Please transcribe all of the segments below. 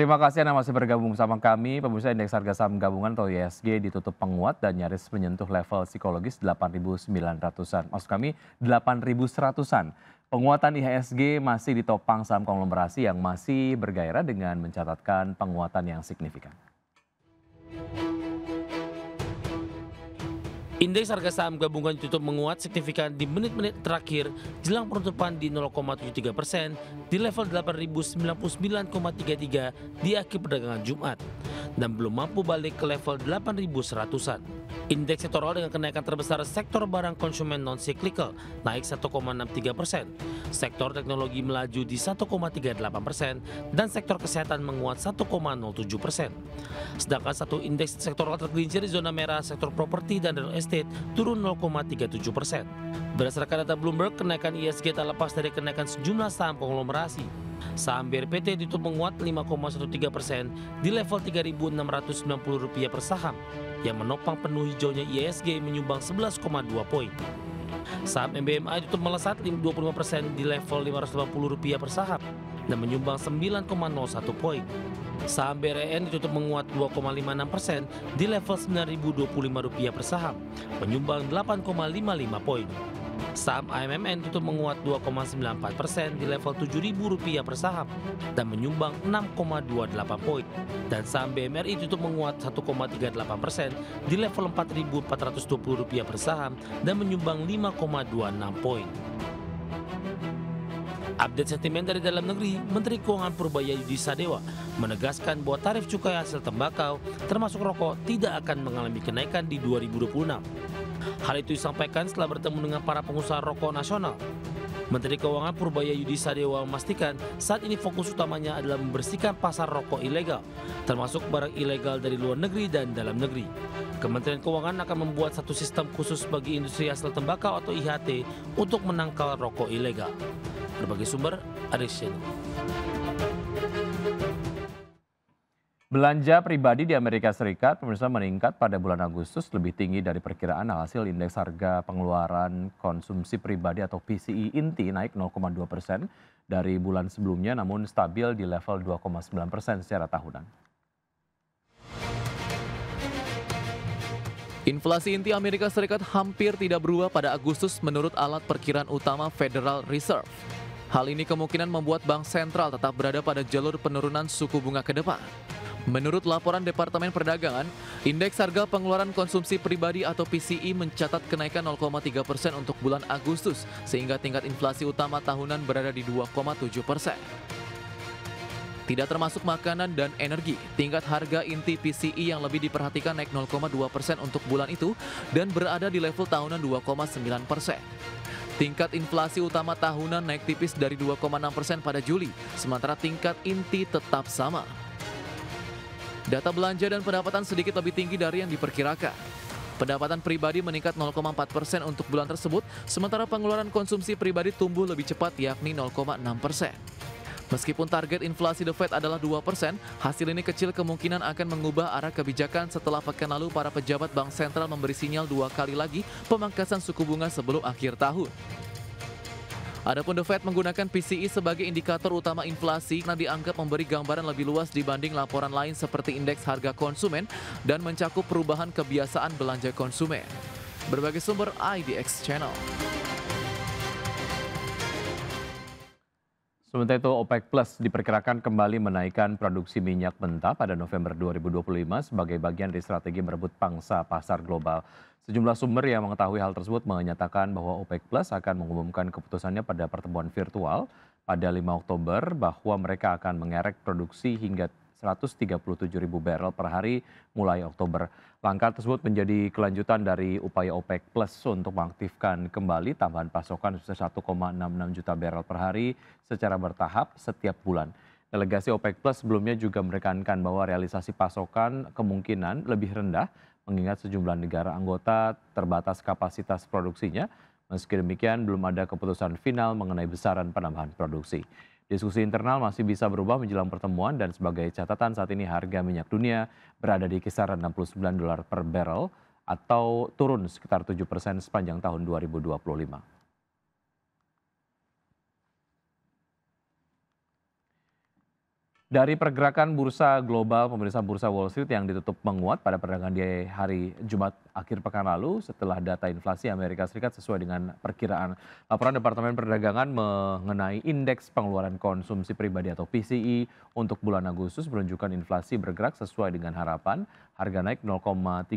Terima kasih Anda masih bergabung bersama kami. Pemirsa, indeks harga saham gabungan atau IHSG ditutup penguat dan nyaris menyentuh level psikologis 8.900-an. Maksud kami 8.100-an. Penguatan IHSG masih ditopang saham konglomerasi yang masih bergairah dengan mencatatkan penguatan yang signifikan. Indeks harga saham gabungan ditutup menguat signifikan di menit-menit terakhir jelang penutupan di 0,73% di level 8.099,33 di akhir perdagangan Jumat dan belum mampu balik ke level 8.100-an. Indeks sektoral dengan kenaikan terbesar sektor barang konsumen non-cyclical naik 1,63%, sektor teknologi melaju di 1,38% dan sektor kesehatan menguat 1,07%. Sedangkan satu indeks sektoral tergelincir di zona merah sektor properti dan real estate turun 0,37%. Berdasarkan data Bloomberg, kenaikan IHSG tak lepas dari kenaikan sejumlah saham konglomerasi. Saham BRPT ditutup menguat 5,13% di level Rp3.690 per saham, yang menopang penuh hijaunya IHSG menyumbang 11,2 poin. Saham MBMI ditutup melesat 25% di level Rp580 per saham dan menyumbang 9,01 poin. Saham BRN ditutup menguat 2,56% di level Rp9.025 per saham, menyumbang 8,55 poin. Saham AMMN tutup menguat 2,94% di level Rp7.000 per saham dan menyumbang 6,28 poin. Dan saham BMRI tutup menguat 1,38% di level Rp4.420 per saham dan menyumbang 5,26 poin. Update sentimen dari dalam negeri, Menteri Keuangan Purbaya Yudi Sadewa menegaskan bahwa tarif cukai hasil tembakau termasuk rokok tidak akan mengalami kenaikan di 2026. Hal itu disampaikan setelah bertemu dengan para pengusaha rokok nasional. Menteri Keuangan Purbaya Yudi Sadewa memastikan saat ini fokus utamanya adalah membersihkan pasar rokok ilegal, termasuk barang ilegal dari luar negeri dan dalam negeri. Kementerian Keuangan akan membuat satu sistem khusus bagi industri hasil tembakau atau IHT untuk menangkal rokok ilegal. Berbagai sumber ada di channel. Belanja pribadi di Amerika Serikat, pemirsa, meningkat pada bulan Agustus lebih tinggi dari perkiraan. Hasil indeks harga pengeluaran konsumsi pribadi atau PCE inti naik 0,2% dari bulan sebelumnya, namun stabil di level 2,9% secara tahunan. Inflasi inti Amerika Serikat hampir tidak berubah pada Agustus menurut alat perkiraan utama Federal Reserve. Hal ini kemungkinan membuat bank sentral tetap berada pada jalur penurunan suku bunga ke depan. Menurut laporan Departemen Perdagangan, indeks harga pengeluaran konsumsi pribadi atau PCE mencatat kenaikan 0,3% untuk bulan Agustus, sehingga tingkat inflasi utama tahunan berada di 2,7%. Tidak termasuk makanan dan energi, tingkat harga inti PCE yang lebih diperhatikan naik 0,2% untuk bulan itu dan berada di level tahunan 2,9%. Tingkat inflasi utama tahunan naik tipis dari 2,6% pada Juli, sementara tingkat inti tetap sama. Data belanja dan pendapatan sedikit lebih tinggi dari yang diperkirakan. Pendapatan pribadi meningkat 0,4% untuk bulan tersebut, sementara pengeluaran konsumsi pribadi tumbuh lebih cepat yakni 0,6%. Meskipun target inflasi The Fed adalah 2%, hasil ini kecil kemungkinan akan mengubah arah kebijakan setelah pekan lalu para pejabat bank sentral memberi sinyal 2 kali lagi pemangkasan suku bunga sebelum akhir tahun. Adapun The Fed menggunakan PCE sebagai indikator utama inflasi karena dianggap memberi gambaran lebih luas dibanding laporan lain seperti indeks harga konsumen dan mencakup perubahan kebiasaan belanja konsumen. Berbagai sumber IDX Channel. Sementara itu, OPEC Plus diperkirakan kembali menaikkan produksi minyak mentah pada November 2025 sebagai bagian dari strategi merebut pangsa pasar global. Sejumlah sumber yang mengetahui hal tersebut menyatakan bahwa OPEC Plus akan mengumumkan keputusannya pada pertemuan virtual pada 5 Oktober bahwa mereka akan mengerek produksi hingga 137.000 barel per hari mulai Oktober. Langkah tersebut menjadi kelanjutan dari upaya OPEC Plus untuk mengaktifkan kembali tambahan pasokan sebesar 1,66 juta barel per hari secara bertahap setiap bulan. Delegasi OPEC Plus sebelumnya juga menekankan bahwa realisasi pasokan kemungkinan lebih rendah mengingat sejumlah negara anggota terbatas kapasitas produksinya. Meski demikian, belum ada keputusan final mengenai besaran penambahan produksi. Diskusi internal masih bisa berubah menjelang pertemuan dan sebagai catatan saat ini harga minyak dunia berada di kisaran $69 per barrel atau turun sekitar 7% sepanjang tahun 2025. Dari pergerakan bursa global, pemirsa bursa Wall Street yang ditutup menguat pada perdagangan di hari Jumat akhir pekan lalu setelah data inflasi Amerika Serikat sesuai dengan perkiraan. Laporan Departemen Perdagangan mengenai indeks pengeluaran konsumsi pribadi atau PCE untuk bulan Agustus menunjukkan inflasi bergerak sesuai dengan harapan. Harga naik 0,3%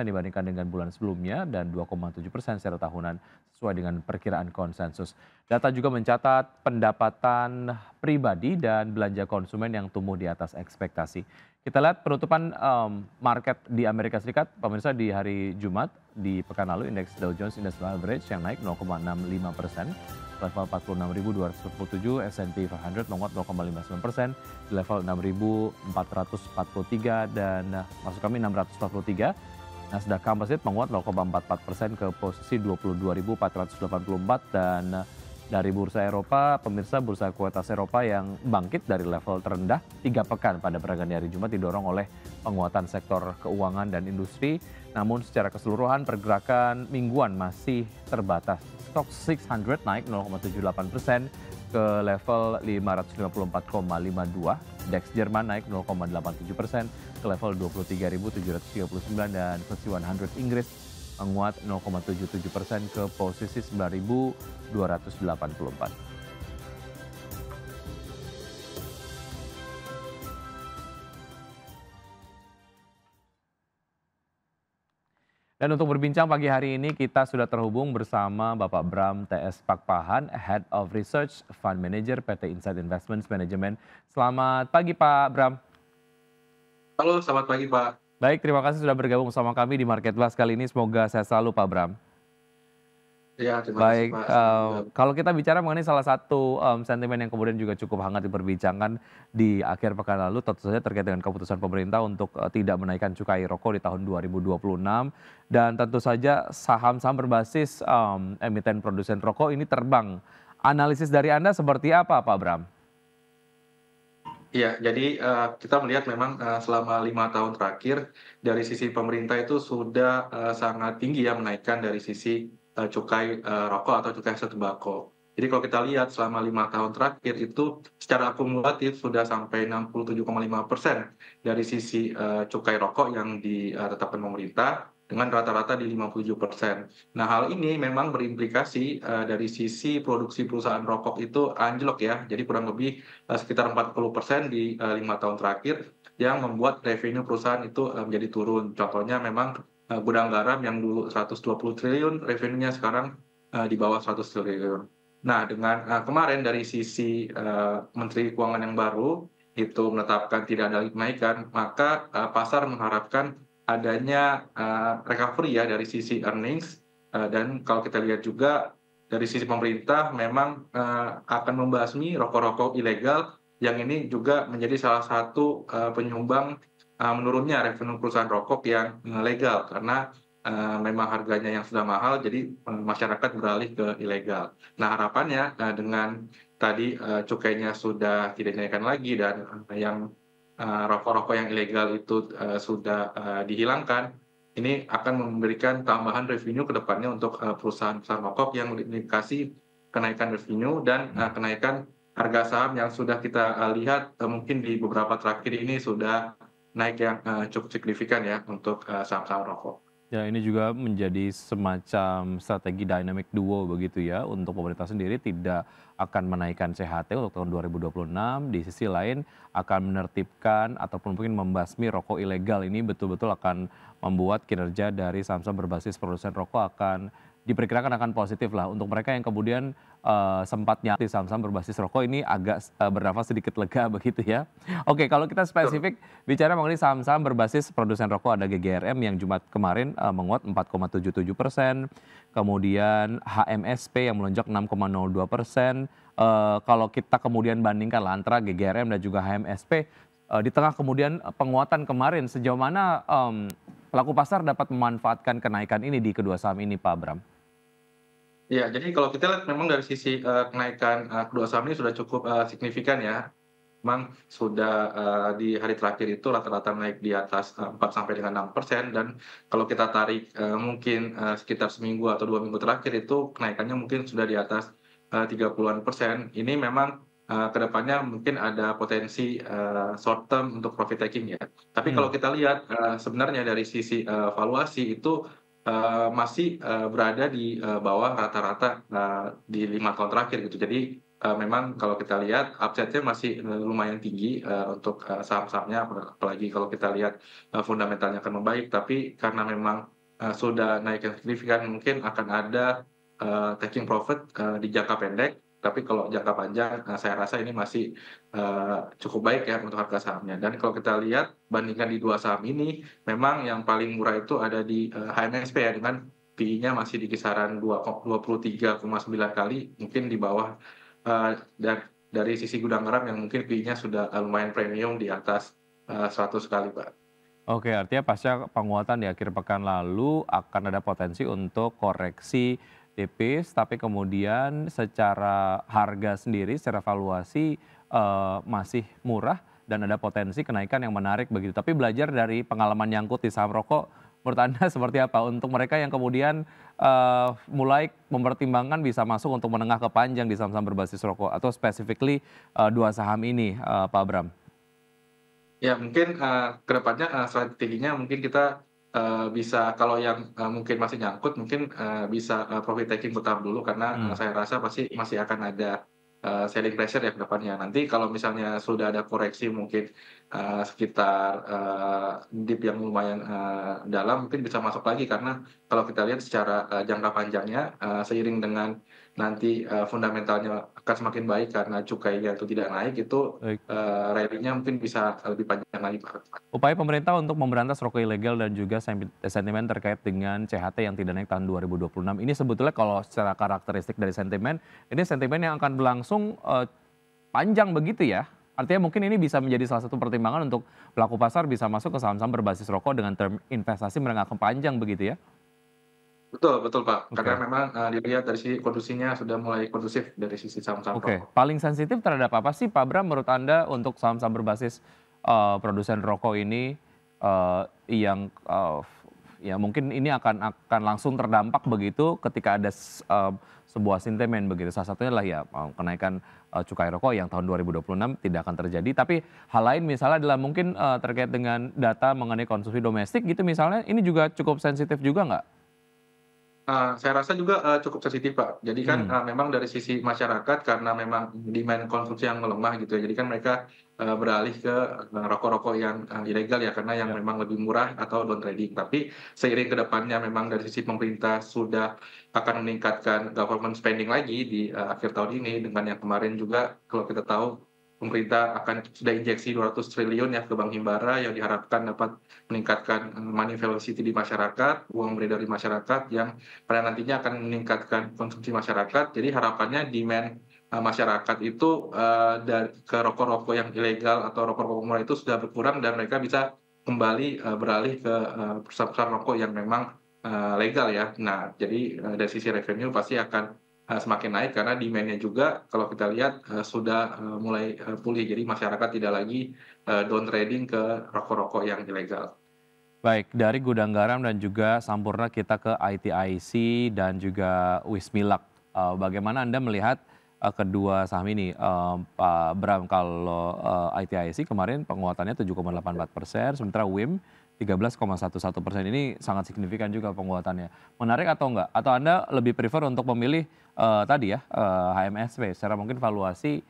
dibandingkan dengan bulan sebelumnya dan 2,7% secara tahunan sesuai dengan perkiraan konsensus. Data juga mencatat pendapatan pribadi dan belanja konsumen yang tumbuh di atas ekspektasi. Kita lihat penutupan market di Amerika Serikat, pemirsa di hari Jumat di pekan lalu indeks Dow Jones Industrial Average yang naik 0,65%, level 46.247, S&P 500 menguat 0,59% di level 6.443 dan maksud kami 643. Nasdaq Composite menguat 0,44% ke posisi 22.484 dan dari bursa Eropa, pemirsa bursa kualitas Eropa yang bangkit dari level terendah 3 pekan pada perdagangan di hari Jumat didorong oleh penguatan sektor keuangan dan industri. Namun secara keseluruhan pergerakan mingguan masih terbatas. Stock 600 naik 0,78% ke level 554,52. DAX Jerman naik 0,87% ke level 23.739 dan FTSE 100 Inggris menguat 0,77% ke posisi 9.284. Dan untuk berbincang pagi hari ini kita sudah terhubung bersama Bapak Bram TS Pakpahan, Head of Research Fund Manager PT Insight Investments Management. Selamat pagi Pak Bram. Halo, selamat pagi Pak. Baik, terima kasih sudah bergabung bersama kami di Market Blast kali ini. Semoga sehat selalu Pak Bram. Ya, terima kasih Baik, Pak. Semoga kalau kita bicara mengenai salah satu sentimen yang kemudian juga cukup hangat diperbincangkan di akhir pekan lalu, tentu saja terkait dengan keputusan pemerintah untuk tidak menaikkan cukai rokok di tahun 2026 dan tentu saja saham-saham berbasis emiten produsen rokok ini terbang. Analisis dari Anda seperti apa Pak Bram? Iya, jadi kita melihat memang selama 5 tahun terakhir dari sisi pemerintah itu sudah sangat tinggi ya menaikkan dari sisi cukai rokok atau cukai hasil tembakau. Jadi kalau kita lihat selama 5 tahun terakhir itu secara akumulatif sudah sampai 67,5% dari sisi cukai rokok yang ditetapkan pemerintah dengan rata-rata di 57%. Nah, hal ini memang berimplikasi dari sisi produksi perusahaan rokok itu anjlok ya. Jadi kurang lebih sekitar 40% di 5 tahun terakhir yang membuat revenue perusahaan itu menjadi turun. Contohnya memang gudang garam yang dulu 120 triliun revenue-nya sekarang di bawah 100 triliun. Nah, dengan kemarin dari sisi Menteri Keuangan yang baru itu menetapkan tidak ada kenaikan, maka pasar mengharapkan adanya recovery ya dari sisi earnings dan kalau kita lihat juga dari sisi pemerintah memang akan membasmi rokok-rokok ilegal yang ini juga menjadi salah satu penyumbang menurunnya revenue perusahaan rokok yang legal karena memang harganya yang sudah mahal jadi masyarakat beralih ke ilegal. Nah, harapannya dengan tadi cukainya sudah tidak dinaikkan lagi dan yang rokok-rokok yang ilegal itu sudah dihilangkan, ini akan memberikan tambahan revenue ke depannya untuk perusahaan-perusahaan rokok yang mengindikasi kenaikan revenue dan kenaikan harga saham yang sudah kita lihat mungkin di beberapa terakhir ini sudah naik yang cukup signifikan ya untuk saham-saham rokok. Ya, ini juga menjadi semacam strategi dynamic duo begitu ya untuk pemerintah sendiri tidak akan menaikkan CHT untuk tahun 2026, di sisi lain akan menertibkan ataupun mungkin membasmi rokok ilegal ini betul-betul akan membuat kinerja dari saham-saham berbasis produsen rokok akan diperkirakan akan positif lah untuk mereka yang kemudian sempat nyati saham-saham berbasis rokok ini agak bernafas sedikit lega begitu ya. Oke, kalau kita spesifik bicara mengenai saham-saham berbasis produsen rokok ada GGRM yang Jumat kemarin menguat 4,77%, kemudian HMSP yang melonjak 6,02%. Kalau kita kemudian bandingkan lah antara GGRM dan juga HMSP di tengah kemudian penguatan kemarin sejauh mana pelaku pasar dapat memanfaatkan kenaikan ini di kedua saham ini Pak Bram? Ya, jadi kalau kita lihat memang dari sisi kenaikan kedua saham ini sudah cukup signifikan ya. Memang sudah di hari terakhir itu rata-rata naik di atas 4 sampai dengan 6% dan kalau kita tarik mungkin sekitar seminggu atau 2 minggu terakhir itu kenaikannya mungkin sudah di atas 30-an persen. Ini memang ke depannya mungkin ada potensi short term untuk profit taking ya. Tapi kalau kita lihat sebenarnya dari sisi valuasi itu masih berada di bawah rata-rata di 5 tahun terakhir gitu. Jadi memang kalau kita lihat upside-nya masih lumayan tinggi untuk saham-sahamnya, apalagi kalau kita lihat fundamentalnya akan membaik. Tapi karena memang sudah naik yang signifikan, mungkin akan ada taking profit di jangka pendek. Tapi kalau jangka panjang, saya rasa ini masih cukup baik ya untuk harga sahamnya. Dan kalau kita lihat bandingkan di dua saham ini, memang yang paling murah itu ada di HMSP ya, dengan PE-nya masih di kisaran 23,9 kali, mungkin di bawah dan dari sisi Gudang Garam yang mungkin PE-nya sudah lumayan premium di atas 100 kali, Pak. Oke, artinya pasca penguatan di akhir pekan lalu akan ada potensi untuk koreksi tipis, tapi kemudian secara harga sendiri, secara valuasi masih murah dan ada potensi kenaikan yang menarik begitu. Tapi belajar dari pengalaman nyangkut di saham rokok, menurut Anda seperti apa untuk mereka yang kemudian mulai mempertimbangkan bisa masuk untuk menengah ke panjang di saham-saham berbasis rokok atau specifically dua saham ini, Pak Abram? Ya mungkin ke depannya strateginya mungkin kita bisa kalau yang mungkin masih nyangkut mungkin bisa profit taking bertahap dulu karena saya rasa pasti masih akan ada selling pressure ya ke depannya. Nanti kalau misalnya sudah ada koreksi mungkin sekitar dip yang lumayan dalam mungkin bisa masuk lagi karena kalau kita lihat secara jangka panjangnya seiring dengan nanti fundamentalnya akan semakin baik karena cukainya itu tidak naik itu Baik. rally-nya mungkin bisa lebih panjang lagi, Pak. Upaya pemerintah untuk memberantas rokok ilegal dan juga sentimen terkait dengan CHT yang tidak naik tahun 2026 ini sebetulnya kalau secara karakteristik dari sentimen, ini sentimen yang akan berlangsung panjang begitu ya? Artinya mungkin ini bisa menjadi salah satu pertimbangan untuk pelaku pasar bisa masuk ke saham-saham berbasis rokok dengan term investasi menengah ke panjang begitu ya? Betul betul, Pak. Oke. Karena memang dilihat dari sisi kondisinya sudah mulai kondusif dari sisi saham-saham Oke, rokok. paling sensitif terhadap apa sih Pak Bram menurut Anda untuk saham-saham berbasis produsen rokok ini yang ya mungkin ini akan langsung terdampak begitu ketika ada sebuah sentimen begitu. Salah satunya lah ya kenaikan cukai rokok yang tahun 2026 tidak akan terjadi. Tapi hal lain misalnya adalah mungkin terkait dengan data mengenai konsumsi domestik gitu misalnya, ini juga cukup sensitif juga nggak? Saya rasa juga cukup sensitif, Pak. Jadi kan memang dari sisi masyarakat karena memang demand konsumsi yang melemah gitu ya, jadi kan mereka beralih ke rokok-rokok yang ilegal ya karena yang Ya. memang lebih murah atau down trading. Tapi seiring ke depannya memang dari sisi pemerintah sudah akan meningkatkan government spending lagi di akhir tahun ini dengan yang kemarin juga kalau kita tahu pemerintah akan sudah injeksi 200 triliun ya ke Bank Himbara yang diharapkan dapat meningkatkan money velocity di masyarakat, uang beredar di masyarakat yang pada nantinya akan meningkatkan konsumsi masyarakat. Jadi harapannya demand masyarakat itu ke rokok-rokok yang ilegal atau rokok-rokok murah itu sudah berkurang dan mereka bisa kembali beralih ke perusahaan-perusahaan rokok yang memang legal ya. Nah, jadi dari sisi revenue pasti akan semakin naik karena demand-nya juga kalau kita lihat sudah mulai pulih. Jadi masyarakat tidak lagi down trading ke rokok-rokok yang ilegal. Baik, dari Gudang Garam dan juga Sampurna kita ke ITIC dan juga Wismilak. Bagaimana Anda melihat kedua saham ini, Pak Bram? Kalau ITIC kemarin penguatannya 7,84%, sementara WIM 13,11%. Ini sangat signifikan juga penguatannya. Menarik atau enggak? Atau Anda lebih prefer untuk memilih tadi ya HMSP secara mungkin valuasi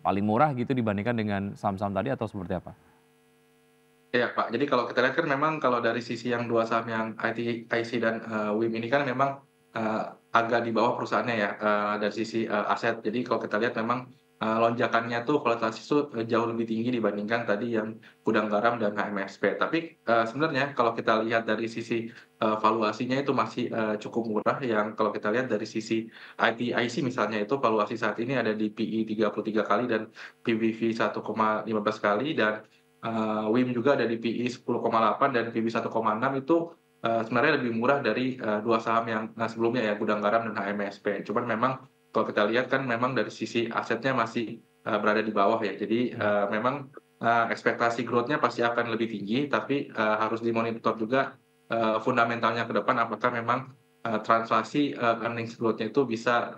paling murah gitu dibandingkan dengan saham-saham tadi atau seperti apa? Iya, Pak. Jadi kalau kita lihat kan memang kalau dari sisi yang dua saham yang ITIC dan WIM ini kan memang agak di bawah perusahaannya ya dari sisi aset. Jadi kalau kita lihat memang lonjakannya tuh volatilitas itu jauh lebih tinggi dibandingkan tadi yang Gudang Garam dan HMSP. Tapi sebenarnya kalau kita lihat dari sisi valuasinya itu masih cukup murah. Yang kalau kita lihat dari sisi ITIC misalnya itu valuasi saat ini ada di PE 33 kali dan PBV 1,15 kali dan WIM juga ada di PE 10,8 dan PB 1,6 itu sebenarnya lebih murah dari dua saham yang sebelumnya ya Gudang Garam dan HMSP. Cuman memang kalau kita lihat kan memang dari sisi asetnya masih berada di bawah ya. Jadi memang ekspektasi growth-nya pasti akan lebih tinggi, tapi harus dimonitor juga fundamentalnya ke depan apakah memang translasi earnings growth-nya itu bisa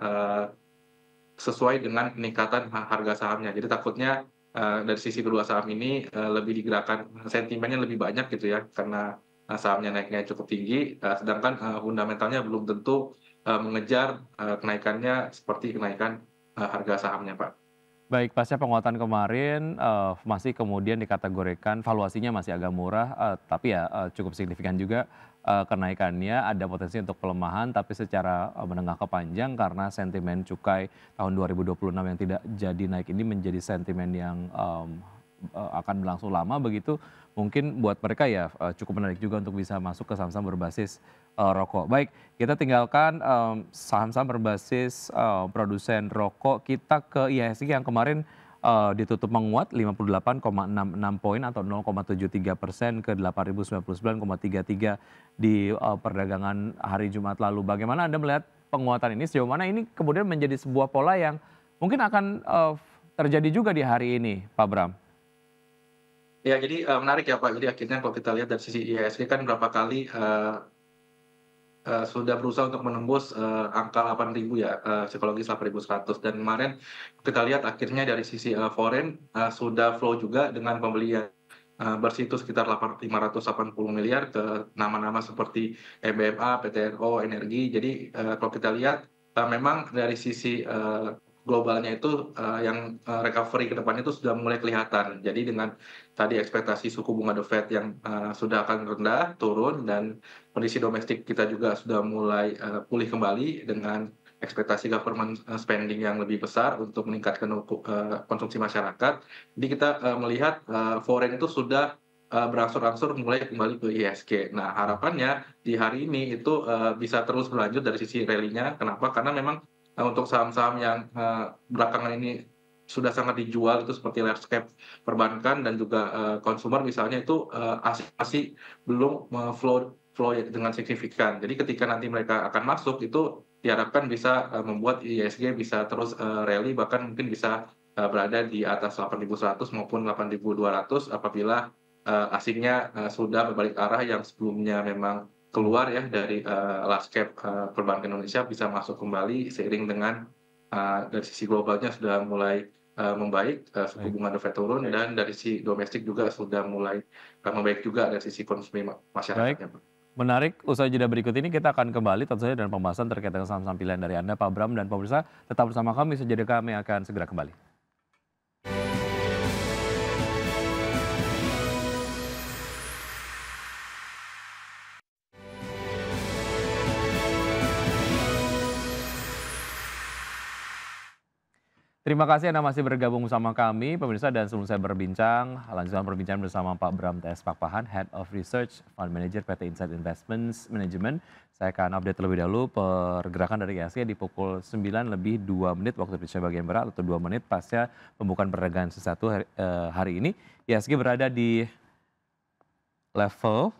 sesuai dengan peningkatan harga sahamnya. Jadi takutnya dari sisi kedua saham ini lebih digerakkan sentimennya lebih banyak gitu ya, karena sahamnya naiknya cukup tinggi, sedangkan fundamentalnya belum tentu mengejar kenaikannya seperti kenaikan harga sahamnya, Pak. Baik, pasca penguatan kemarin, masih kemudian dikategorikan valuasinya masih agak murah, tapi ya, cukup signifikan juga, kenaikannya, ada potensi untuk pelemahan, tapi secara, menengah ke panjang karena sentimen cukai tahun 2026 yang tidak jadi naik ini menjadi sentimen yang, akan berlangsung lama begitu, mungkin buat mereka ya, cukup menarik juga untuk bisa masuk ke saham-saham berbasis, rokok. Baik, kita tinggalkan, saham-saham berbasis, produsen rokok, kita ke IHSG yang kemarin, ditutup menguat 58,66 poin atau 0,73% ke 8.099,33 di, perdagangan hari Jumat lalu. Bagaimana Anda melihat penguatan ini? Sejauh mana ini kemudian menjadi sebuah pola yang mungkin akan, terjadi juga di hari ini, Pak Bram? Ya, jadi menarik ya, Pak. Jadi akhirnya kalau kita lihat dari sisi IHSG kan berapa kali sudah berusaha untuk menembus angka 8.000 ya, psikologis 8.100, dan kemarin kita lihat akhirnya dari sisi foreign sudah flow juga dengan pembelian bersih itu sekitar 580 miliar ke nama-nama seperti EBMA, PTNO, Energi. Jadi kalau kita lihat memang dari sisi globalnya itu yang recovery ke depannya itu sudah mulai kelihatan. Jadi dengan tadi ekspektasi suku bunga The Fed yang sudah akan rendah, turun, dan kondisi domestik kita juga sudah mulai pulih kembali dengan ekspektasi government spending yang lebih besar untuk meningkatkan konsumsi masyarakat. Jadi kita melihat foreign itu sudah berangsur-angsur mulai kembali ke IHSG. Nah, harapannya di hari ini itu bisa terus berlanjut dari sisi rally-nya. Kenapa? Karena memang untuk saham-saham yang belakangan ini sudah sangat dijual itu seperti large cap perbankan dan juga consumer misalnya itu masih belum flow dengan signifikan. Jadi ketika nanti mereka akan masuk itu diharapkan bisa membuat IHSG bisa terus rally, bahkan mungkin bisa berada di atas 8.100 maupun 8.200 apabila asingnya sudah berbalik arah yang sebelumnya memang keluar ya dari large cap perbankan Indonesia bisa masuk kembali seiring dengan dari sisi globalnya sudah mulai membaik, suku bunga The Fed turun, dan dari sisi domestik juga sudah mulai membaik juga dari sisi konsumsi Baik, masyarakatnya, Pak. menarik. Usai jeda berikut ini kita akan kembali tentu saja dengan pembahasan terkait dengan saham-saham pilihan dari Anda, Pak Bram, dan pemirsa tetap bersama kami. Sejenak kami akan segera kembali. Terima kasih Anda masih bergabung bersama kami, pemirsa, dan sebelum saya berbincang, lanjutkan perbincangan bersama Pak Bram TS Pakpahan, Head of Research Fund Manager PT Insight Investments Management. Saya akan update terlebih dahulu pergerakan dari IHSG di pukul 9:02 waktu Indonesia bagian Barat atau 2 menit pasca pembukaan perdagangan sesi 1 hari ini. IHSG berada di level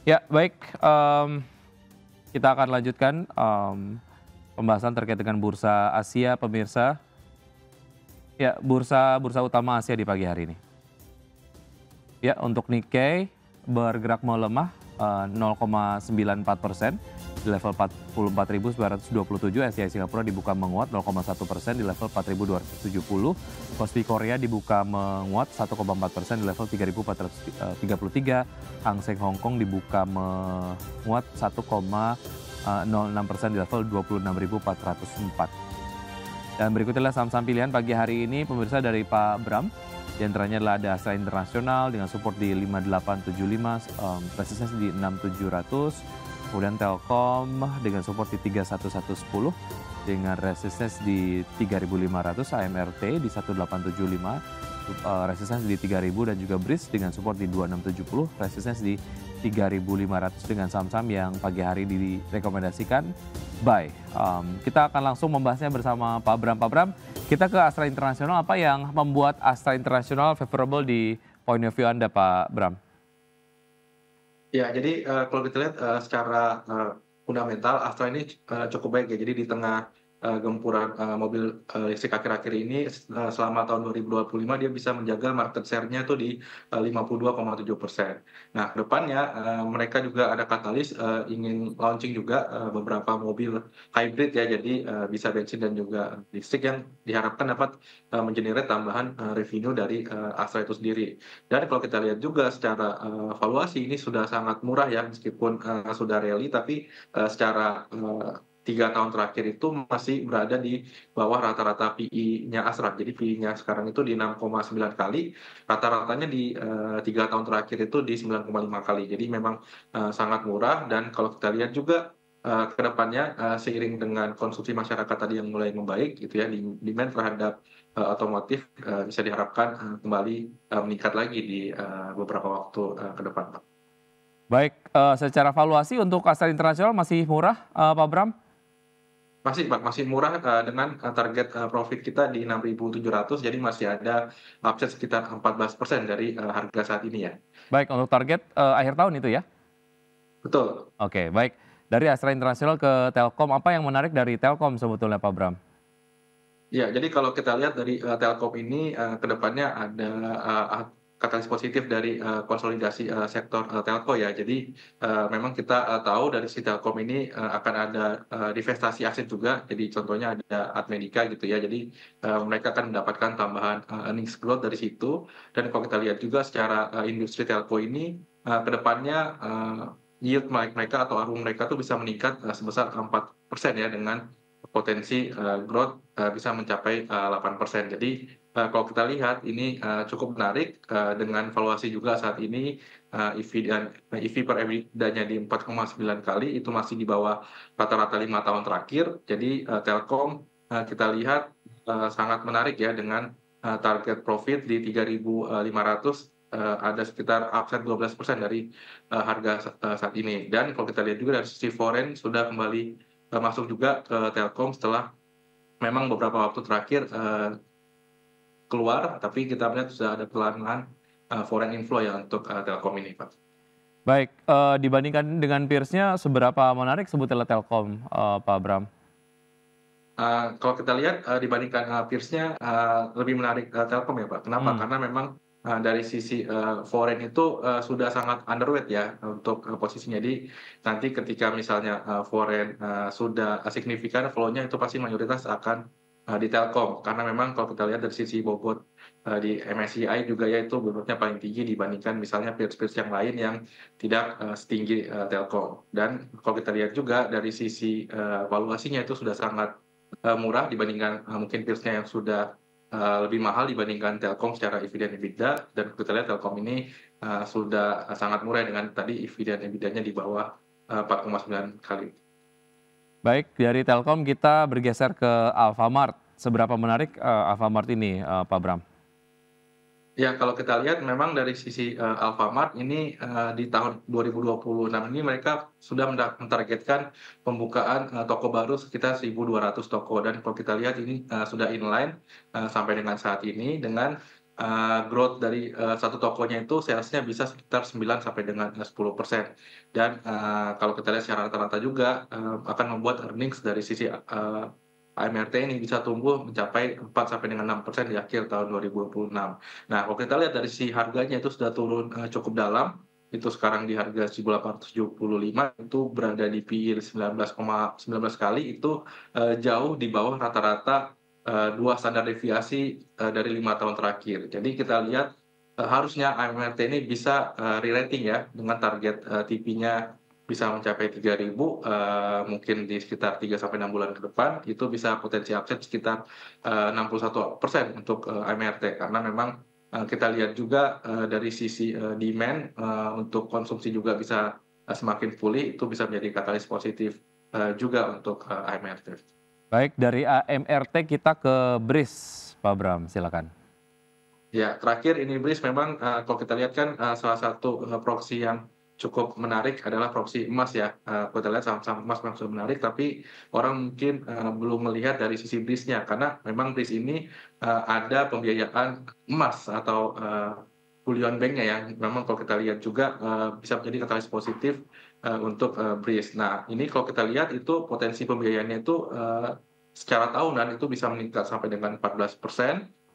ya, baik, kita akan lanjutkan pembahasan terkait dengan bursa Asia, pemirsa. Ya, bursa utama Asia di pagi hari ini. Ya, untuk Nikkei bergerak melemah 0,94% di level 44.927. SCI Singapura dibuka menguat 0,1% di level 4.270. Kospi Korea dibuka menguat 1,4% di level 3.433. Hang Seng Hong Kong dibuka menguat 1,06% di level 26.404. Dan berikutnya adalah saham-saham pilihan pagi hari ini, pemirsa, dari Pak Bram. Di antaranya adalah ada Astra Internasional dengan support di 5875, resistensi di 6700. Kemudian Telkom dengan support di 31110 dengan resistensi di 3500. AMRT di 1875, resistensi di 3000, dan juga BRIS dengan support di 2670, resistensi di 3500 dengan saham-saham yang pagi hari direkomendasikan buy. Kita akan langsung membahasnya bersama Pak Bram. Pak Bram, kita ke Astra Internasional. Apa yang membuat Astra Internasional favorable di point of view Anda, Pak Bram? Ya, jadi kalau kita lihat secara fundamental Astra ini cukup baik ya. Jadi di tengah gempuran mobil listrik akhir-akhir ini selama tahun 2025 dia bisa menjaga market share-nya tuh di 52,7%. Nah, kedepannya mereka juga ada katalis ingin launching juga beberapa mobil hybrid ya, jadi bisa bensin dan juga listrik yang diharapkan dapat mengenerate tambahan revenue dari Astra itu sendiri. Dan kalau kita lihat juga secara valuasi ini sudah sangat murah ya, meskipun sudah rally, tapi secara 3 tahun terakhir itu masih berada di bawah rata-rata PI-nya Astra. Jadi PI-nya sekarang itu di 6,9 kali, rata-ratanya di 3 tahun terakhir itu di 9,5 kali. Jadi memang sangat murah, dan kalau kita lihat juga ke depannya seiring dengan konsumsi masyarakat tadi yang mulai membaik gitu ya, demand terhadap otomotif bisa diharapkan kembali meningkat lagi di beberapa waktu ke depan, Pak. Baik, secara valuasi untuk Astra International masih murah, Pak Bram? Masih, Pak, masih murah dengan target profit kita di 6.700, jadi masih ada upside sekitar 14% dari harga saat ini ya. Baik, untuk target akhir tahun itu ya? Betul. Oke, baik. Dari Astra International ke Telkom, apa yang menarik dari Telkom sebetulnya, Pak Bram? Ya, jadi kalau kita lihat dari Telkom ini ke depannya ada katalis positif dari konsolidasi sektor telco ya. Jadi memang kita tahu dari si Telkom ini akan ada divestasi aset juga. Jadi contohnya ada Admedica gitu ya. Jadi mereka akan mendapatkan tambahan earnings growth dari situ. Dan kalau kita lihat juga secara industri telco ini ke depannya yield mereka atau ARPU mereka tuh bisa meningkat sebesar 4% ya, dengan potensi growth bisa mencapai 8%. Jadi kalau kita lihat ini cukup menarik dengan valuasi juga saat ini EV per EBITDA-nya di 4,9 kali, itu masih di bawah rata-rata 5 tahun terakhir. Jadi Telkom kita lihat sangat menarik ya, dengan target profit di 3.500, ada sekitar upside 12% dari harga saat ini. Dan kalau kita lihat juga dari sisi foreign sudah kembali masuk juga ke Telkom setelah memang beberapa waktu terakhir keluar, tapi kita melihat sudah ada perlahan-lahan foreign inflow ya untuk Telkom ini, Pak. Baik, dibandingkan dengan peers-nya seberapa menarik sebetulnya Telkom, Pak Bram? Kalau kita lihat dibandingkan peers-nya lebih menarik Telkom ya, Pak. Kenapa? Karena memang dari sisi foreign itu sudah sangat underweight ya untuk posisinya. Jadi nanti ketika misalnya foreign sudah signifikan flow-nya, itu pasti mayoritas akan di Telkom. Karena memang kalau kita lihat dari sisi bobot di MSCI juga ya, itu bobotnya paling tinggi dibandingkan misalnya peers-peers yang lain yang tidak setinggi Telkom. Dan kalau kita lihat juga dari sisi valuasinya itu sudah sangat murah dibandingkan mungkin peers-nya yang sudah lebih mahal dibandingkan Telkom secara EV dan EBITDA. Dan kita lihat Telkom ini sudah sangat murah dengan tadi EV dan EBITDA-nya di bawah 4,9 kali. Baik, dari Telkom kita bergeser ke Alfamart. Seberapa menarik Alfamart ini, Pak Bram? Ya, kalau kita lihat memang dari sisi Alfamart ini di tahun 2026 ini mereka sudah mentargetkan pembukaan toko baru sekitar 1.200 toko. Dan kalau kita lihat ini sudah inline sampai dengan saat ini, dengan growth dari satu tokonya itu salesnya bisa sekitar 9 sampai dengan 10%. Dan kalau kita lihat secara rata-rata juga akan membuat earnings dari sisi AMRT ini bisa tumbuh mencapai 4 sampai dengan 6% di akhir tahun 2026. Nah, kalau kita lihat dari sisi harganya itu sudah turun cukup dalam. Itu sekarang di harga 1.875, itu berada di PI 19,19 kali, itu jauh di bawah rata-rata 2 standar deviasi dari 5 tahun terakhir. Jadi kita lihat harusnya AMRT ini bisa re-rating ya, dengan target TP-nya bisa mencapai 3.000, mungkin di sekitar 3 sampai 6 bulan ke depan, itu bisa potensi upside sekitar 61% untuk AMRT. Karena memang kita lihat juga dari sisi demand untuk konsumsi juga bisa semakin pulih, itu bisa menjadi katalis positif juga untuk AMRT. Baik, dari AMRT kita ke BRIS, Pak Bram, silakan. Ya, terakhir ini BRIS memang kalau kita lihat kan salah satu proxy yang cukup menarik adalah proxy emas ya. Kalau kita lihat saham-saham emas memang sudah menarik, tapi orang mungkin belum melihat dari sisi BRIS-nya, karena memang BRIS ini ada pembiayaan emas atau bullion bank-nya yang memang kalau kita lihat juga bisa menjadi katalis positif untuk BRIS. Nah, ini kalau kita lihat itu potensi pembiayaannya itu secara tahunan itu bisa meningkat sampai dengan 14%,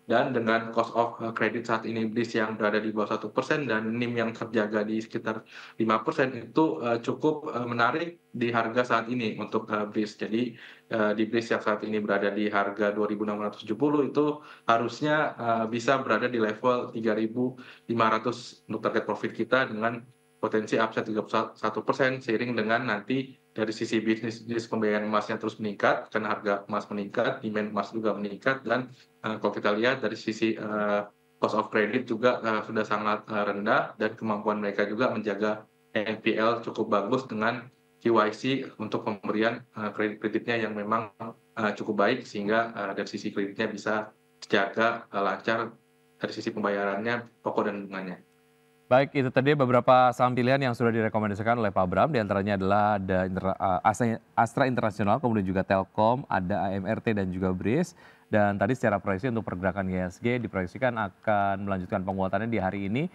dan dengan cost of credit saat ini BRIS yang berada di bawah 1% dan NIM yang terjaga di sekitar 5% itu cukup menarik di harga saat ini untuk BRIS. Jadi di BRIS yang saat ini berada di harga 2.670 itu harusnya bisa berada di level 3.500 untuk target profit kita dengan potensi upside 31% seiring dengan nanti dari sisi bisnis pembayaran emasnya terus meningkat karena harga emas meningkat, demand emas juga meningkat, dan kalau kita lihat dari sisi cost of credit juga sudah sangat rendah dan kemampuan mereka juga menjaga NPL cukup bagus dengan KYC untuk pemberian kreditnya yang memang cukup baik sehingga dari sisi kreditnya bisa terjaga lancar dari sisi pembayarannya, pokok dan bunganya. Baik, itu tadi beberapa saham pilihan yang sudah direkomendasikan oleh Pak Bram. Di antaranya adalah ada Astra Internasional, kemudian juga Telkom, ada AMRT dan juga BRIS. Dan tadi secara proyeksi untuk pergerakan IHSG diproyeksikan akan melanjutkan penguatannya di hari ini.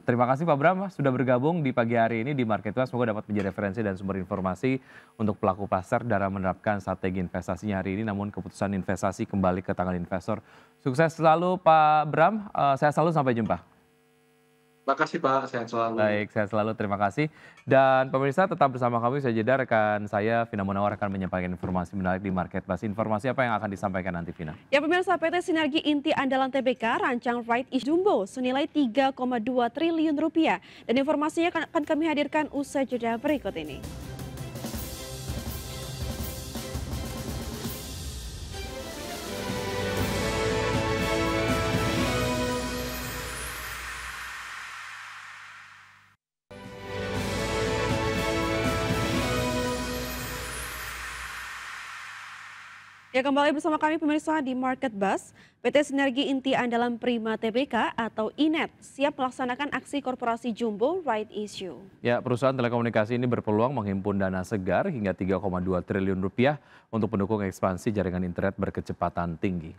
Terima kasih Pak Bram sudah bergabung di pagi hari ini di Market Watch. Semoga dapat menjadi referensi dan sumber informasi untuk pelaku pasar dalam menerapkan strategi investasinya hari ini. Namun keputusan investasi kembali ke tangan investor. Sukses selalu Pak Bram, saya selalu sampai jumpa. Terima kasih Pak, sehat selalu. Baik, sehat selalu, terima kasih. Dan pemirsa tetap bersama kami, saya jeda rekan saya Vina Munawar akan menyampaikan informasi menarik di Market Plus. Informasi apa yang akan disampaikan nanti Vina? Ya pemirsa, PT Sinergi Inti Andalan TBK rancang Right Issue Jumbo senilai 3,2 triliun rupiah. Dan informasinya akan kami hadirkan usai jeda berikut ini. Ya kembali bersama kami pemirsa di Market Buzz. PT Sinergi Inti Andalan Prima TBK atau INET siap melaksanakan aksi korporasi jumbo right issue. Ya, perusahaan telekomunikasi ini berpeluang menghimpun dana segar hingga 3,2 triliun rupiah untuk mendukung ekspansi jaringan internet berkecepatan tinggi.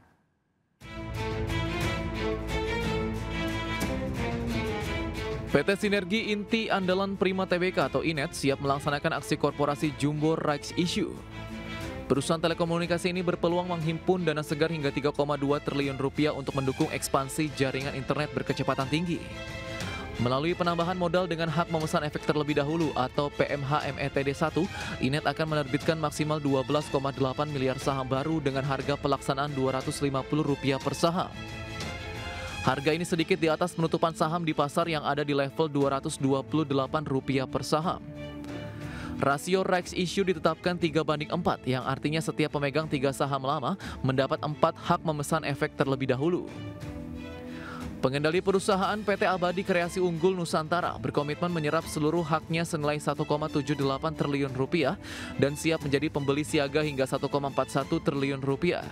PT Sinergi Inti Andalan Prima TBK atau INET siap melaksanakan aksi korporasi jumbo rights issue. Perusahaan telekomunikasi ini berpeluang menghimpun dana segar hingga 3,2 triliun rupiah untuk mendukung ekspansi jaringan internet berkecepatan tinggi. Melalui penambahan modal dengan hak memesan efek terlebih dahulu atau PMH-METD 1, INET akan menerbitkan maksimal 12,8 miliar saham baru dengan harga pelaksanaan Rp250 per saham. Harga ini sedikit di atas penutupan saham di pasar yang ada di level Rp228 per saham. Rasio rights issue ditetapkan 3:4 yang artinya setiap pemegang 3 saham lama mendapat 4 hak memesan efek terlebih dahulu. Pengendali perusahaan PT Abadi Kreasi Unggul Nusantara berkomitmen menyerap seluruh haknya senilai 1,78 triliun rupiah dan siap menjadi pembeli siaga hingga 1,41 triliun rupiah.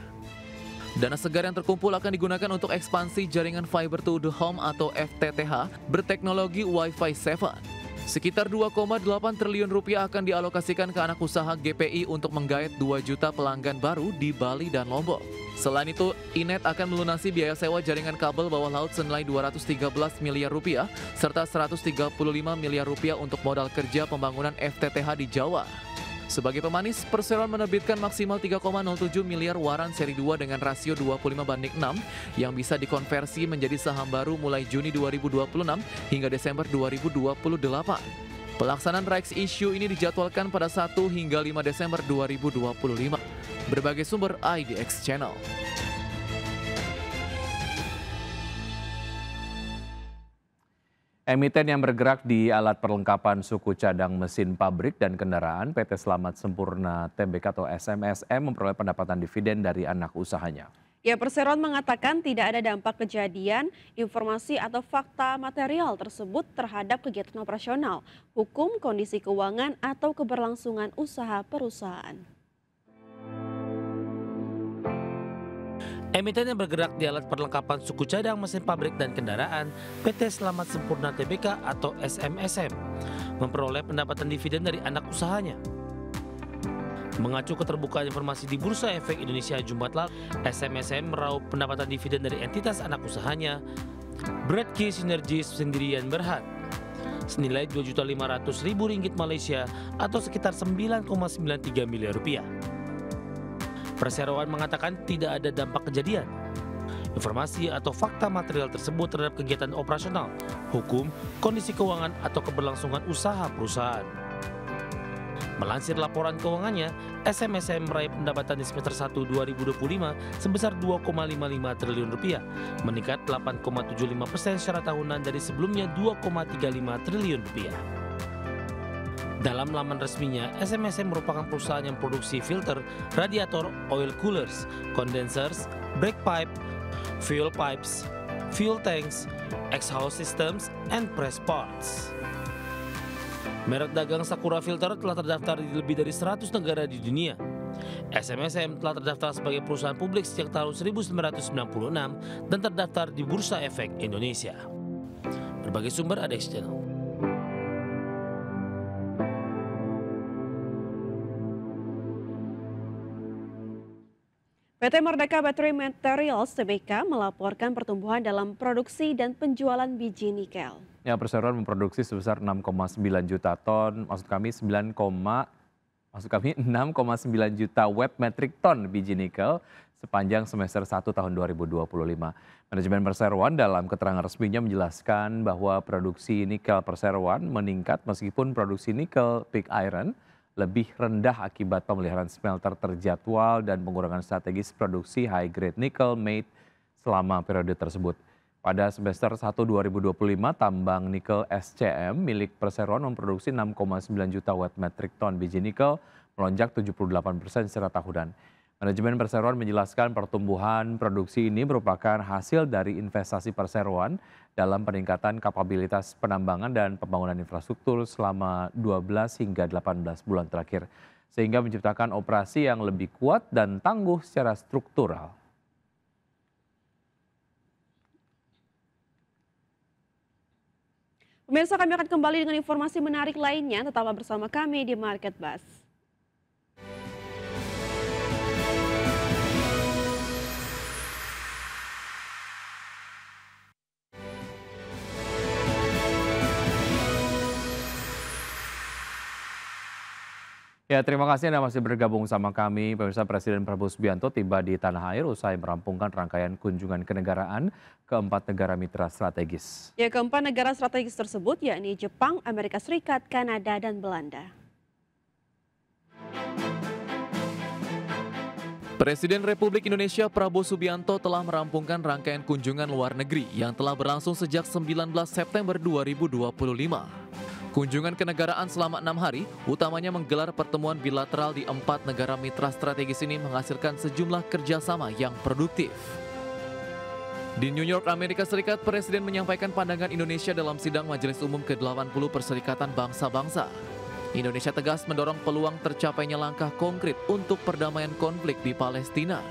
Dana segar yang terkumpul akan digunakan untuk ekspansi jaringan Fiber to the Home atau FTTH berteknologi Wi-Fi 7. Sekitar 2,8 triliun rupiah akan dialokasikan ke anak usaha GPI untuk menggait 2 juta pelanggan baru di Bali dan Lombok. Selain itu, INET akan melunasi biaya sewa jaringan kabel bawah laut senilai 213 miliar rupiah serta 135 miliar rupiah untuk modal kerja pembangunan FTTH di Jawa. Sebagai pemanis, perseroan menerbitkan maksimal 3,07 miliar waran seri 2 dengan rasio 25:6 yang bisa dikonversi menjadi saham baru mulai Juni 2026 hingga Desember 2028. Pelaksanaan rights issue ini dijadwalkan pada 1 hingga 5 Desember 2025. Berbagai sumber IDX Channel. Emiten yang bergerak di alat perlengkapan suku cadang mesin pabrik dan kendaraan, PT Slamet Sempurna Tbk atau SMSM memperoleh pendapatan dividen dari anak usahanya. Ya, Perseroan mengatakan tidak ada dampak kejadian, informasi atau fakta material tersebut terhadap kegiatan operasional, hukum, kondisi keuangan, atau keberlangsungan usaha perusahaan. Emiten yang bergerak di alat perlengkapan suku cadang mesin pabrik dan kendaraan, PT Slamet Sempurna Tbk atau SMSM, memperoleh pendapatan dividen dari anak usahanya. Mengacu keterbukaan informasi di Bursa Efek Indonesia Jumat lalu, SMSM meraup pendapatan dividen dari entitas anak usahanya, Bradkey Synergies Sendirian Berhad, senilai Rp2.500.000 Malaysia atau sekitar 9,93 miliar rupiah. Perseroan mengatakan tidak ada dampak kejadian. Informasi atau fakta material tersebut terhadap kegiatan operasional, hukum, kondisi keuangan atau keberlangsungan usaha perusahaan. Melansir laporan keuangannya, SMSM meraih pendapatan di semester 1 2025 sebesar 2,55 triliun rupiah, meningkat 8,75% secara tahunan dari sebelumnya 2,35 triliun rupiah. Dalam laman resminya, SMSM merupakan perusahaan yang produksi filter, radiator, oil coolers, condensers, brake pipe, fuel pipes, fuel tanks, exhaust systems, and press parts. Merek dagang Sakura Filter telah terdaftar di lebih dari 100 negara di dunia. SMSM telah terdaftar sebagai perusahaan publik sejak tahun 1996 dan terdaftar di Bursa Efek Indonesia. Berbagai sumber ada di channel. PT Merdeka Battery Materials Tbk melaporkan pertumbuhan dalam produksi dan penjualan biji nikel. Ya, perseroan memproduksi sebesar 6,9 juta ton, maksud kami 6,9 juta web metric ton biji nikel sepanjang semester 1 tahun 2025. Manajemen perseroan dalam keterangan resminya menjelaskan bahwa produksi nikel perseroan meningkat meskipun produksi nikel pig iron lebih rendah akibat pemeliharaan smelter terjadwal dan pengurangan strategis produksi high grade nickel matte selama periode tersebut. Pada semester 1 2025, tambang nikel SCM milik perseroan memproduksi 6,9 juta wet metric ton biji nikel, melonjak 78% secara tahunan. Manajemen perseroan menjelaskan pertumbuhan produksi ini merupakan hasil dari investasi perseroan dalam peningkatan kapabilitas penambangan dan pembangunan infrastruktur selama 12 hingga 18 bulan terakhir, sehingga menciptakan operasi yang lebih kuat dan tangguh secara struktural. Pemirsa, kami akan kembali dengan informasi menarik lainnya. Tetaplah bersama kami di Market Buzz. Ya, terima kasih Anda masih bergabung sama kami. Pemirsa, Presiden Prabowo Subianto tiba di tanah air usai merampungkan rangkaian kunjungan kenegaraan ke 4 negara mitra strategis. Ya, keempat negara strategis tersebut yakni Jepang, Amerika Serikat, Kanada, dan Belanda. Presiden Republik Indonesia Prabowo Subianto telah merampungkan rangkaian kunjungan luar negeri yang telah berlangsung sejak 19 September 2025. Kunjungan kenegaraan selama 6 hari, utamanya menggelar pertemuan bilateral di 4 negara mitra strategis ini menghasilkan sejumlah kerjasama yang produktif. Di New York, Amerika Serikat, Presiden menyampaikan pandangan Indonesia dalam sidang Majelis Umum ke-80 Perserikatan Bangsa-Bangsa. Indonesia tegas mendorong peluang tercapainya langkah konkret untuk perdamaian konflik di Palestina.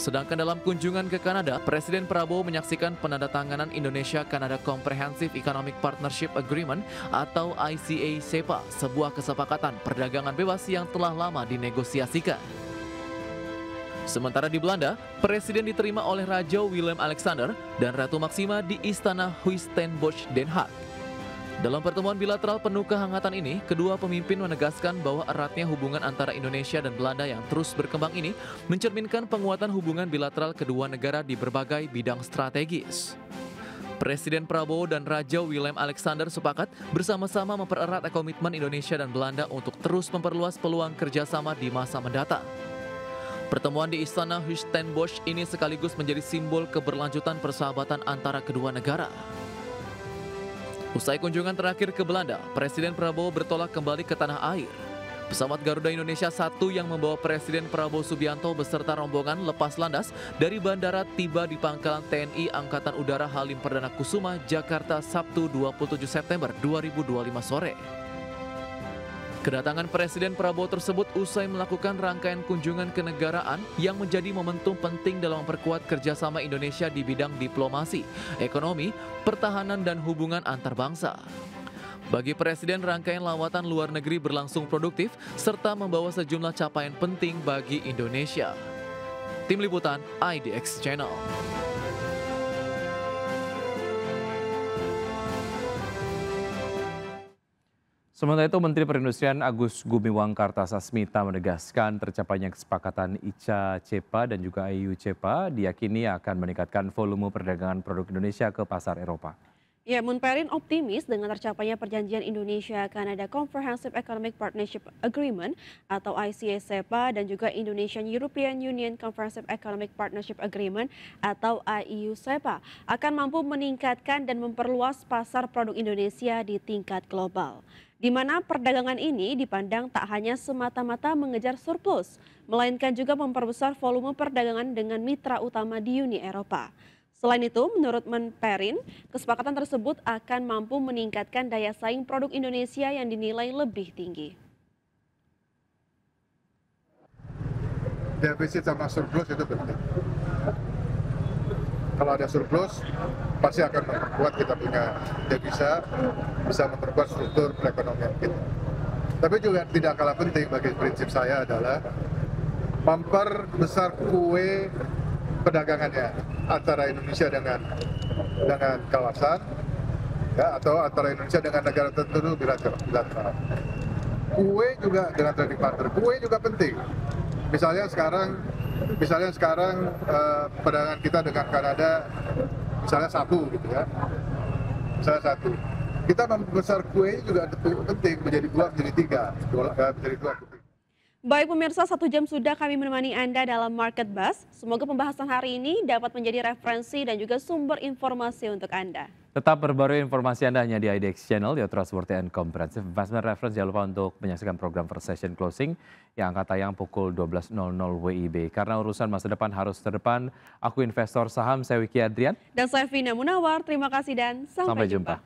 Sedangkan dalam kunjungan ke Kanada, Presiden Prabowo menyaksikan penandatanganan Indonesia-Kanada Comprehensive Economic Partnership Agreement atau ICA-SEPA, sebuah kesepakatan perdagangan bebas yang telah lama dinegosiasikan. Sementara di Belanda, Presiden diterima oleh Raja Willem-Alexander dan Ratu Maxima di Istana Huis ten Bosch, Den Haag. Dalam pertemuan bilateral penuh kehangatan ini, kedua pemimpin menegaskan bahwa eratnya hubungan antara Indonesia dan Belanda yang terus berkembang ini mencerminkan penguatan hubungan bilateral kedua negara di berbagai bidang strategis. Presiden Prabowo dan Raja Willem-Alexander sepakat bersama-sama mempererat komitmen Indonesia dan Belanda untuk terus memperluas peluang kerjasama di masa mendatang. Pertemuan di Istana Huis ten Bosch ini sekaligus menjadi simbol keberlanjutan persahabatan antara kedua negara. Usai kunjungan terakhir ke Belanda, Presiden Prabowo bertolak kembali ke tanah air. Pesawat Garuda Indonesia 1 yang membawa Presiden Prabowo Subianto beserta rombongan lepas landas dari bandara tiba di pangkalan TNI Angkatan Udara Halim Perdana Kusuma, Jakarta, Sabtu 27 September 2025 sore. Kedatangan Presiden Prabowo tersebut usai melakukan rangkaian kunjungan kenegaraan yang menjadi momentum penting dalam memperkuat kerjasama Indonesia di bidang diplomasi, ekonomi, pertahanan, dan hubungan antar bangsa. Bagi Presiden, rangkaian lawatan luar negeri berlangsung produktif serta membawa sejumlah capaian penting bagi Indonesia. Tim Liputan IDX Channel. Sementara itu, Menteri Perindustrian Agus Gumiwang Kartasasmita menegaskan tercapainya kesepakatan ICA CEPA dan juga EU CEPA diyakini akan meningkatkan volume perdagangan produk Indonesia ke pasar Eropa. Ya, Munperin optimis dengan tercapainya perjanjian Indonesia-Kanada Comprehensive Economic Partnership Agreement atau ICA-CEPA dan juga Indonesian-European Union Comprehensive Economic Partnership Agreement atau IEU-CEPA akan mampu meningkatkan dan memperluas pasar produk Indonesia di tingkat global. Di mana perdagangan ini dipandang tak hanya semata-mata mengejar surplus, melainkan juga memperbesar volume perdagangan dengan mitra utama di Uni Eropa. Selain itu, menurut Munperin, kesepakatan tersebut akan mampu meningkatkan daya saing produk Indonesia yang dinilai lebih tinggi. Defisit sama surplus itu penting. Kalau ada surplus, pasti akan memperkuat kita punya devisa, bisa memperkuat struktur perekonomian kita. Tapi juga tidak kalah penting bagi prinsip saya adalah memperbesar kue perdagangannya antara Indonesia dengan kawasan, ya, atau antara Indonesia dengan negara tertentu bilateral. Kue juga dengan trading partner, kue juga penting. Misalnya sekarang perdagangan kita dengan Kanada, misalnya satu gitu ya, misalnya satu. Kita membesar kue juga penting menjadi dua, menjadi tiga, menjadi dua. Baik pemirsa, 1 jam sudah kami menemani Anda dalam Market Buzz. Semoga pembahasan hari ini dapat menjadi referensi dan juga sumber informasi untuk Anda. Tetap berbaru informasi Anda hanya di IDX Channel, di Trustworthy and Comprehensive Investment Reference. Jangan lupa untuk menyaksikan program First Session Closing yang akan tayang pukul 12.00 WIB. Karena urusan masa depan harus terdepan, aku investor saham, saya Wiki Adrian. Dan saya Vina Munawar, terima kasih dan sampai jumpa.